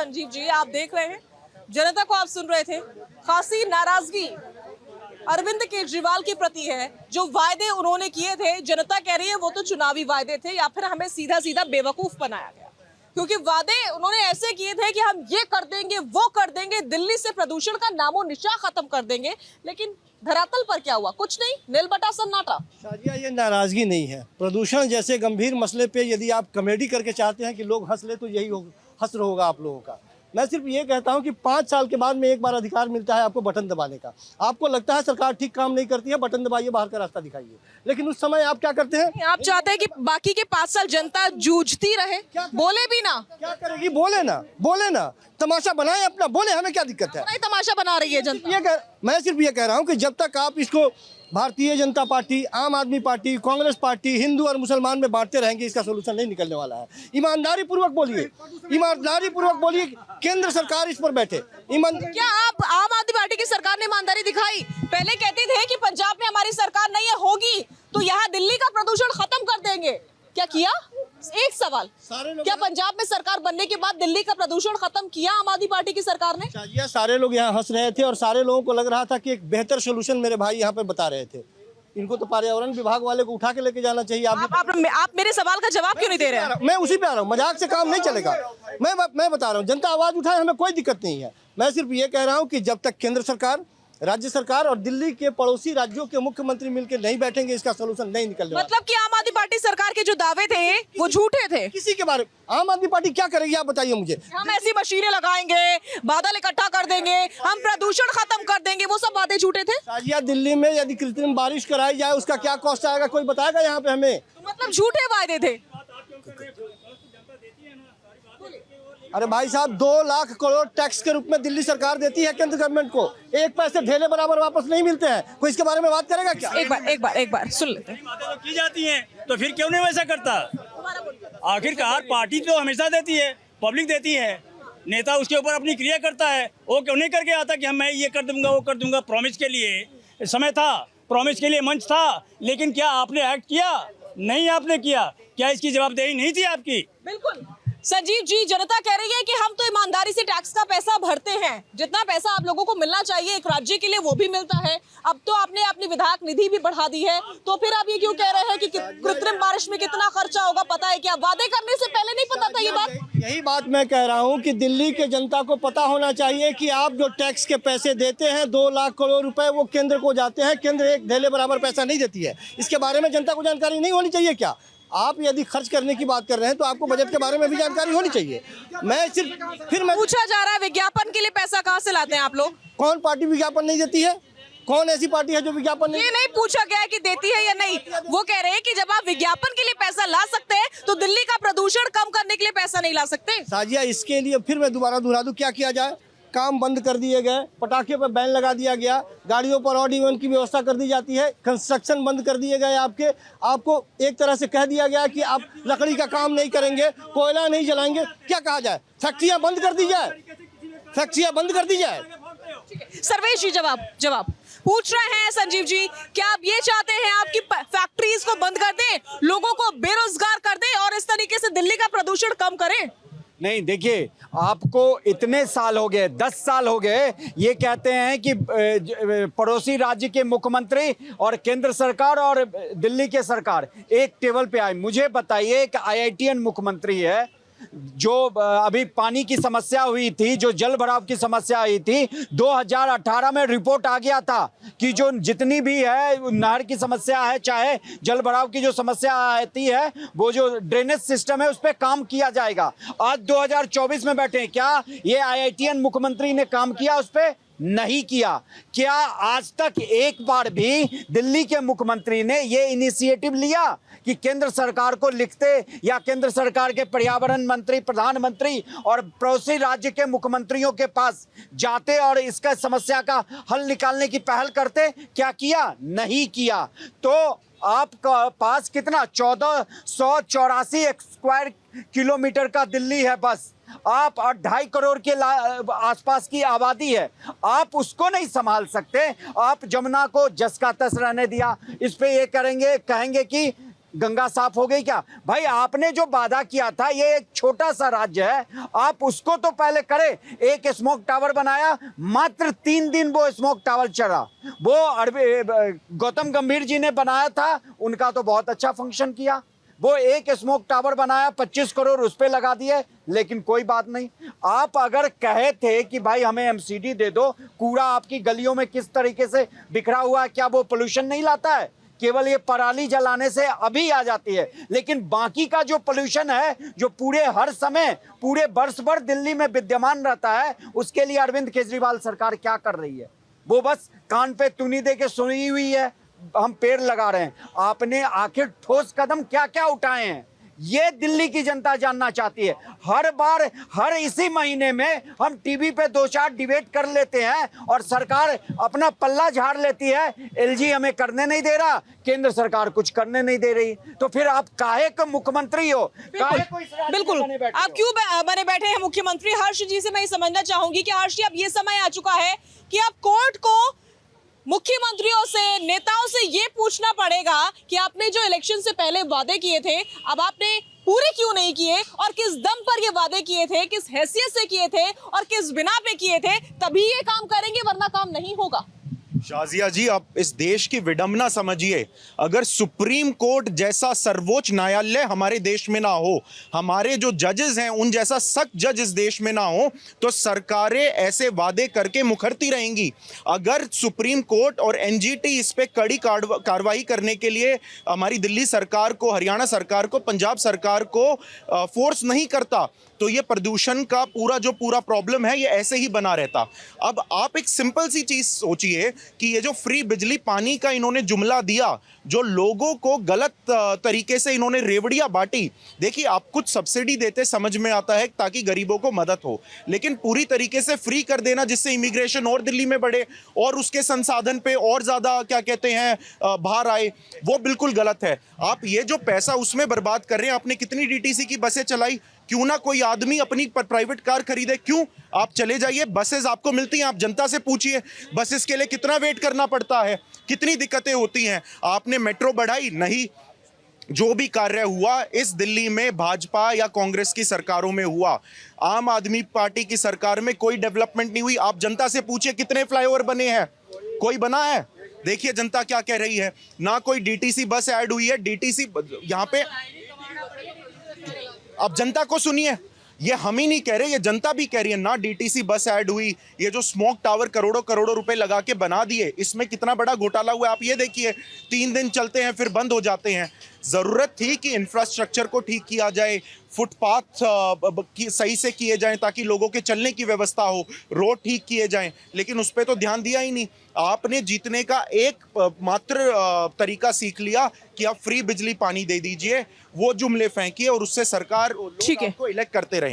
संजीव जी, आप देख रहे हैं, जनता को आप सुन रहे थे। खासी नाराजगी अरविंद केजरीवाल के प्रति है। जो वायदे उन्होंने किए थे, जनता कह रही है वो तो चुनावी वायदे थे, या फिर हमें सीधा सीधा बेवकूफ बनाया गया, क्योंकि वादे उन्होंने ऐसे किए थे कि हम ये कर देंगे, वो कर देंगे, दिल्ली से प्रदूषण का नामो निशान खत्म कर देंगे। लेकिन धरातल पर क्या हुआ? कुछ नहीं, नीलबटा सन्नाटा। शाजिया, ये नाराजगी नहीं है। प्रदूषण जैसे गंभीर मसले पे यदि आप कॉमेडी करके चाहते हैं कि लोग हंस ले, तो यही हंस होगा आप लोगों का। मैं सिर्फ ये कहता हूं कि 5 साल के बाद में एक बार अधिकार मिलता है आपको बटन दबाने का। आपको लगता है सरकार ठीक काम नहीं करती है, बटन दबाइए, बाहर का रास्ता दिखाइए। लेकिन उस समय आप क्या करते हैं? आप चाहते हैं कि बाकी के 5 साल जनता जूझती रहे, बोले भी ना? क्या करेगी? बोले ना, तमाशा बनाए अपना, बोले, हमें क्या दिक्कत है? नहीं, तमाशा बना रही है जनता। मैं सिर्फ ये कह रहा हूँ कि जब तक आप इसको भारतीय जनता पार्टी, आम आदमी पार्टी, कांग्रेस पार्टी, हिंदू और मुसलमान में बांटते रहेंगे, इसका सोल्यूशन नहीं निकलने वाला है। ईमानदारी पूर्वक बोलिए, केंद्र सरकार इस पर बैठे। क्या आप आम आदमी पार्टी की सरकार ने ईमानदारी दिखाई? पहले कहते थे कि पंजाब में हमारी सरकार नहीं है, होगी तो यहाँ दिल्ली का प्रदूषण खत्म कर देंगे। क्या किया? एक सवाल, क्या पंजाब में सरकार बनने के बाद दिल्ली का प्रदूषण खत्म किया आम आदमी पार्टी की सरकार ने? सारे लोग यहाँ हंस रहे थे और सारे लोगों को लग रहा था कि एक बेहतर सोल्यूशन मेरे भाई यहाँ पे बता रहे थे। इनको तो पर्यावरण विभाग वाले को उठा के लेके जाना चाहिए। आप मेरे सवाल का जवाब क्यों नहीं दे रहे हैं? मैं उसी पे आ रहा हूँ, मजाक से काम नहीं चलेगा। मैं बता रहा हूँ, जनता आवाज उठाए, हमें कोई दिक्कत नहीं है। मैं सिर्फ ये कह रहा हूँ कि जब तक केंद्र सरकार, राज्य सरकार और दिल्ली के पड़ोसी राज्यों के मुख्यमंत्री मिलकर नहीं बैठेंगे, इसका सोल्यूशन नहीं निकलने वाला। मतलब कि आम आदमी पार्टी सरकार के जो दावे थे वो झूठे थे? किसी के बारे में आम आदमी पार्टी क्या करेगी आप बताइए मुझे? हम ऐसी मशीनें लगाएंगे, बादल इकट्ठा कर देंगे, हम प्रदूषण खत्म कर देंगे, वो सब बातें झूठे थे। साजिया, दिल्ली में यदि कृत्रिम बारिश कराई जाए, उसका क्या कॉस्ट आएगा? कोई बताएगा यहाँ पे हमें? मतलब झूठे वायदे थे। अरे भाई साहब, 2 लाख करोड़ टैक्स के रूप में दिल्ली सरकार देती है केंद्र गवर्नमेंट को। 1 पैसे ढेले बराबर वापस नहीं मिलते हैं। कोई इसके बारे में बात करेगा क्या? एक बार सुन लेते हैं। बातें तो की जाती हैं, तो फिर क्यों नहीं वैसा करता? आखिरकार पार्टी तो हमेशा देती है, पब्लिक देती है, नेता उसके ऊपर अपनी क्रिया करता है। वो क्यों नहीं करके आता कि मैं ये कर दूंगा, वो कर दूंगा? प्रॉमिस के लिए समय था, प्रॉमिस के लिए मंच था, लेकिन क्या आपने एक्ट किया? नहीं आपने किया। क्या इसकी जवाबदेही नहीं थी आपकी? बिल्कुल संजीव जी, जनता कह रही है कि हम तो ईमानदारी से टैक्स का पैसा भरते हैं, जितना पैसा आप लोगों को मिलना चाहिए एक राज्य के लिए वो भी मिलता है। अब तो आपने अपनी विधायक निधि भी बढ़ा दी है, तो फिर आप ये क्यों कह रहे हैं कि कृत्रिम बारिश में कितना खर्चा होगा पता है क्या? वादे करने से पहले नहीं पता था ये बात? यही बात मैं कह रहा हूँ कि दिल्ली के जनता को पता होना चाहिए कि आप जो टैक्स के पैसे देते हैं, 2 लाख करोड़ रुपए, वो केंद्र को जाते हैं। केंद्र एक ढेले बराबर पैसा नहीं देती है। इसके बारे में जनता को जानकारी नहीं होनी चाहिए क्या? आप यदि खर्च करने की बात कर रहे हैं तो आपको बजट के बारे में भी जानकारी होनी चाहिए। मैं पूछा जा रहा है विज्ञापन के लिए पैसा कहाँ से लाते हैं आप लोग? कौन पार्टी विज्ञापन नहीं देती है? कौन ऐसी पार्टी है जो विज्ञापन ये नहीं पूछा गया है कि देती है या नहीं। वो कह रहे हैं कि जब आप विज्ञापन के लिए पैसा ला सकते हैं तो दिल्ली का प्रदूषण कम करने के लिए पैसा नहीं ला सकते? साजिया, इसके लिए फिर मैं दोबारा दोहरा दूं, क्या किया जाए? काम बंद कर दिए गए, पटाखे पर बैन लगा दिया गया, गाड़ियों पर ऑड इवन की व्यवस्था कर दी जाती है, कंस्ट्रक्शन बंद कर दिए गए। आपको एक तरह से कह दिया गया कि आप लकड़ी का काम नहीं करेंगे, कोयला नहीं जलाएंगे। क्या कहा जाए? फैक्ट्रियां बंद कर दी जाए। सर्वेश जी, जवाब पूछ रहे हैं संजीव जी, क्या आप ये चाहते हैं आपकी फैक्ट्रीज को बंद कर दें, लोगों को बेरोजगार कर दें और इस तरीके से दिल्ली का प्रदूषण कम करें? नहीं, देखिए, आपको इतने साल हो गए, 10 साल हो गए, ये कहते हैं कि पड़ोसी राज्य के मुख्यमंत्री और केंद्र सरकार और दिल्ली के सरकार एक टेबल पे आए। मुझे बताइए, एक IITian मुख्यमंत्री है, जो अभी पानी की समस्या हुई थी, जो जल भराव की समस्या हुई थी, 2018 में रिपोर्ट आ गया था कि जो जितनी भी है नहर की समस्या है, चाहे जल भराव की जो समस्या आती है, वो जो ड्रेनेज सिस्टम है उस पर काम किया जाएगा। आज 2024 में बैठे हैं, क्या ये IITian मुख्यमंत्री ने काम किया उस पर? नहीं किया। क्या आज तक एक बार भी दिल्ली के मुख्यमंत्री ने ये इनिशिएटिव लिया कि केंद्र सरकार को लिखते या केंद्र सरकार के पर्यावरण मंत्री, प्रधानमंत्री और पड़ोसी राज्य के मुख्यमंत्रियों के पास जाते और इसका समस्या का हल निकालने की पहल करते? क्या किया? नहीं किया। तो आपका पास कितना 1484 स्क्वायर किलोमीटर का दिल्ली है बस। आप 2.5 करोड़ के आसपास की आबादी है, आप उसको नहीं संभाल सकते। आप जमुना को जस का तस रहने दिया। इस पे ये कहेंगे कि गंगा साफ हो गई क्या? भाई आपने जो वादा किया था, ये एक छोटा सा राज्य है, आप उसको तो पहले करें। एक स्मोक टावर बनाया, मात्र 3 दिन वो स्मोक टावर चला। वो गौतम गंभीर जी ने बनाया था, उनका तो बहुत अच्छा फंक्शन किया। वो एक स्मोक टावर बनाया, 25 करोड़ उस पे लगा दिए, लेकिन कोई बात नहीं। आप अगर कहे थे कि भाई हमें एमसीडी दे दो, कूड़ा आपकी गलियों में किस तरीके से बिखरा हुआ है, क्या वो पोल्यूशन नहीं लाता है? केवल ये पराली जलाने से अभी आ जाती है, लेकिन बाकी का जो पोल्यूशन है, जो पूरे हर समय पूरे वर्ष भर दिल्ली में विद्यमान रहता है, उसके लिए अरविंद केजरीवाल सरकार क्या कर रही है? वो बस कान पे तूनी दे के सुनी हुई है, हम पेड़ लगा रहे हैं। आपने आखिर ठोस कदम क्या क्या उठाए हैं, ये दिल्ली की जनता जानना चाहती है। हर बार हर इसी महीने में हम टीवी पे 2-4 डिबेट कर लेते हैं और सरकार अपना पल्ला झाड़ लेती है। एलजी हमें करने नहीं दे रहा, केंद्र सरकार कुछ करने नहीं दे रही, तो फिर आप काहे के मुख्यमंत्री हो? काहे को इस राज्य बिल्कुल, में बने बैठे आप हो? क्यों बने बैठे हैं मुख्यमंत्री? हर्ष जी से मैं ये समझना चाहूंगी कि हर्ष जी, अब ये समय आ चुका है कि अब कोर्ट को मुख्यमंत्रियों से, नेताओं से ये पूछना पड़ेगा कि आपने जो इलेक्शन से पहले वादे किए थे, अब आपने पूरे क्यों नहीं किए, और किस दम पर ये वादे किए थे, किस हैसियत से किए थे और किस बिना पे किए थे, तभी ये काम करेंगे, वरना काम नहीं होगा। शाजिया जी, आप इस देश की विडंबना समझिए। अगर सुप्रीम कोर्ट जैसा सर्वोच्च न्यायालय हमारे देश में ना हो, हमारे जो जजेस हैं उन जैसा सख्त जज इस देश में ना हो, तो सरकारें ऐसे वादे करके मुखरती रहेंगी। अगर सुप्रीम कोर्ट और एनजीटी इस पे कड़ी कार्रवाई करने के लिए हमारी दिल्ली सरकार को, हरियाणा सरकार को, पंजाब सरकार को फोर्स नहीं करता, तो ये प्रदूषण का पूरा प्रॉब्लम है, ये ऐसे ही बना रहता। अब आप एक सिंपल सी चीज सोचिए कि ये जो फ्री बिजली पानी का इन्होंने जुमला दिया, जो लोगों को गलत तरीके से इन्होंने रेवड़ियां बांटी। देखिए, आप कुछ सब्सिडी देते समझ में आता है ताकि गरीबों को मदद हो, लेकिन पूरी तरीके से फ्री कर देना जिससे इमिग्रेशन और दिल्ली में बढ़े और उसके संसाधन पे और ज्यादा क्या कहते हैं भार आए, वो बिल्कुल गलत है। आप ये जो पैसा उसमें बर्बाद कर रहे हैं। आपने कितनी डीटीसी की बसें चलाई? क्यों ना कोई आदमी अपनी प्राइवेट कार खरीदे? क्यों? आप चले जाइए, बसेस आपको मिलती हैं, आप जनता से पूछिए बसेस के लिए कितना वेट करना पड़ता है, कितनी दिक्कतें होती हैं। आपने मेट्रो बढ़ाई? नहीं। जो भी कार्य हुआ इस दिल्ली में भाजपा या कांग्रेस की सरकारों में हुआ, आम आदमी पार्टी की सरकार में कोई डेवलपमेंट नहीं हुई। आप जनता से पूछिए कितने फ्लाईओवर बने हैं, कोई बना है? देखिए जनता क्या कह रही है। ना कोई डीटीसी बस ऐड हुई है। डीटीसी यहाँ पे, अब जनता को सुनिए, ये हम ही नहीं कह रहे, ये जनता भी कह रही है। ना डीटीसी बस ऐड हुई, ये जो स्मोक टावर करोड़ों रुपए लगा के बना दिए, इसमें कितना बड़ा घोटाला हुआ है आप ये देखिए। 3 दिन चलते हैं फिर बंद हो जाते हैं। जरूरत थी कि इंफ्रास्ट्रक्चर को ठीक किया जाए, फुटपाथ सही से किए जाएं ताकि लोगों के चलने की व्यवस्था हो, रोड ठीक किए जाएं, लेकिन उस पर तो ध्यान दिया ही नहीं। आपने जीतने का एक मात्र तरीका सीख लिया कि आप फ्री बिजली पानी दे दीजिए, वो जुमले फेंकिए और उससे सरकार लोग आपको इलेक्ट करते रहेंगे।